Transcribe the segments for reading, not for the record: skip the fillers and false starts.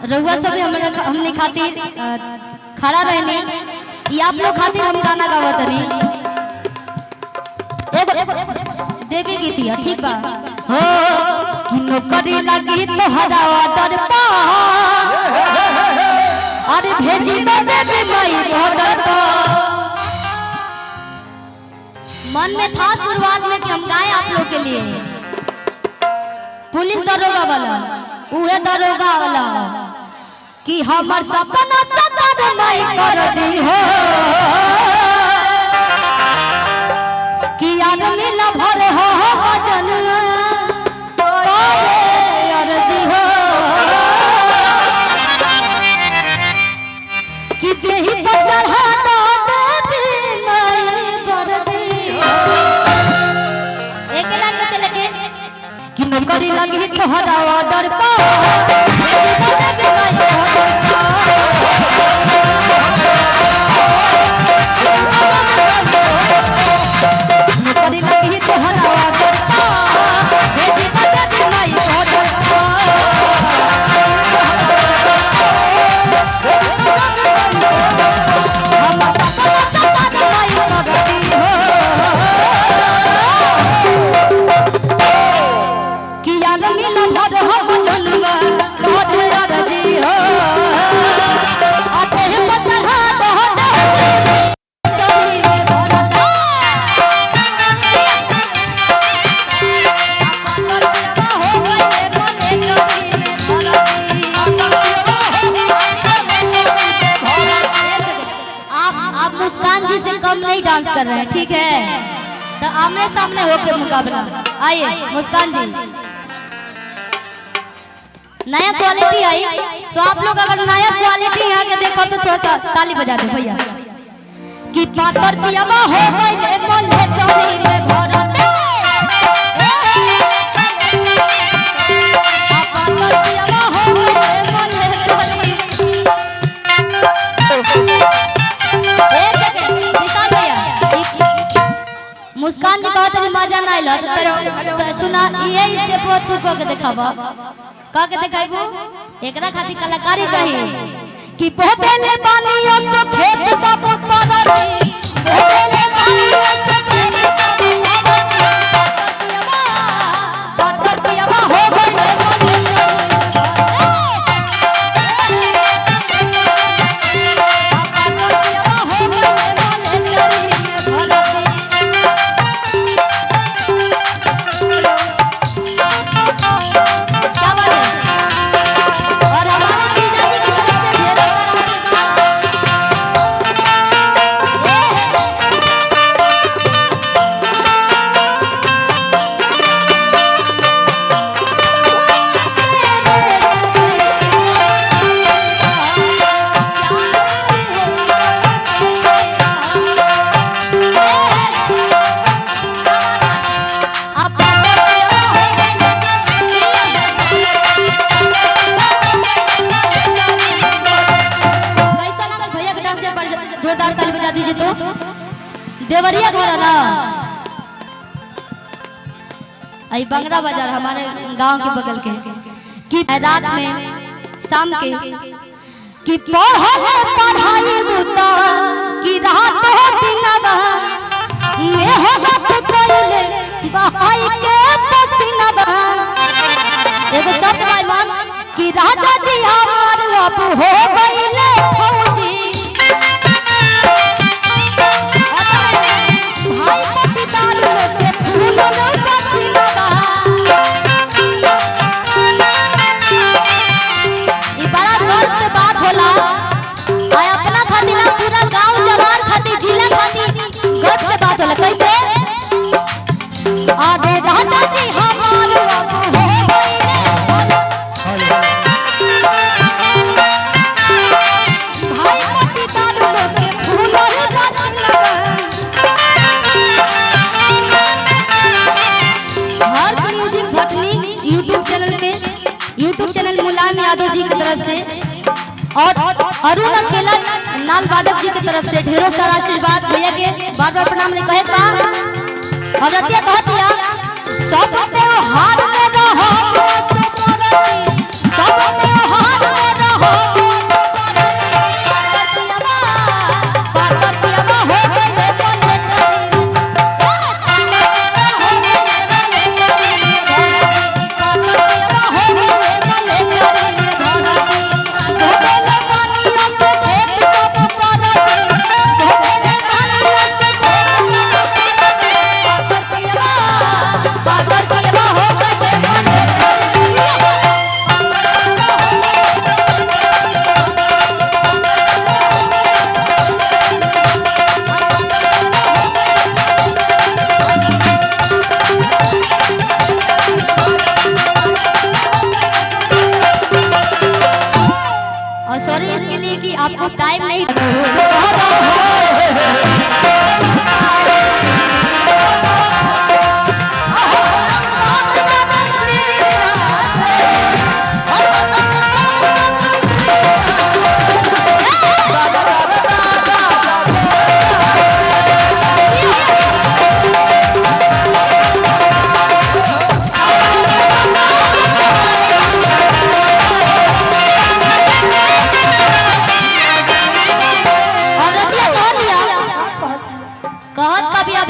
रउआ सब हमने खातिर खड़ा रहने ये आप लोग खातिर हम गाना गावत रही देवी गीतिया ठीक बा हो कि नौकरी लगी तो हजावा दरपा अरे भेजी तो देवी माई दरपा। मन में था शुरुआत में कि हम गाएं आप लोग के लिए पुलिस दरोगा वाला उहे दरोगा वाला कि हमर सपना सतर नहीं कर दी हो कि आदमी ला भर हो वजन अर्जी हो कि देही पर चढ़ा दो देवी नहीं कर दी हो। एक लाख में चले के कि नौकरी लगी तो हजावा दरपा डांस कर रहे हैं ठीक है तो आमने सामने होके मुकाबला। आइए मुस्कान जी नया क्वालिटी आई तो आप लोग अगर नया क्वालिटी यहाँ के देखो तो थोड़ा सा ताली बजा दो भैया कि पातर पियावा हो गइले बोले तोरी में भरत पातर पियावा हो गइले बोले तोरी मुस्कान जी कहते हैं मजा ना आइला तो सुना ये स्टेप तू को के देखाबा का के देखाइबो एकरा खातिर कलाकारी चाहिए कि पहले पानियो तो खेत सब पररी पहले पानियो तो खेत सब पररी पातर पियावा हो गइले देवरिया घर ना आई बंगरा बाजार हमारे गांव के बगल के कि रात में शाम के कि पढ़ाई गुता कि रात हो दिनवा ले हो बात कोइले बहाई के पसीनावा एगो शब्द भाई मान कि राजा जी हमार अब हो गइले फौजी यूट्यूब चैनल मुलायम यादव जी की तरफ से और अरुण अकेला नाल वादक जी की तरफ से ढेरों सारा आशीर्वाद भैया के बार बार प्रणाम ने कहे था और रतिया कहतिया सब त्योहार में रहो सब त्योहार में रहो सॉरी इसके लिए कि आपको टाइम नहीं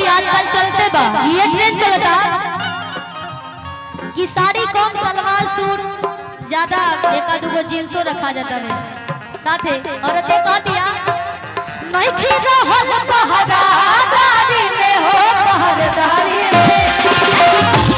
ये ट्रेंड चलता कि साड़ी कम सलवार सूट ज्यादा एका दुगो जींसो रखा जाता है साथे औरतें कहतिया नहीं खीदा हल पहरादारी में हो पहरादारी में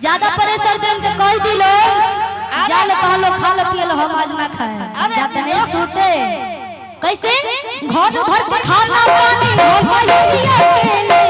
ज्यादा प्रेशर देम के कह दिलो जाले कहलो खा लो पिए लो हम आज ना खाए जाते नहीं सूते कैसे घर भर के खाना पानी हो भैया अकेले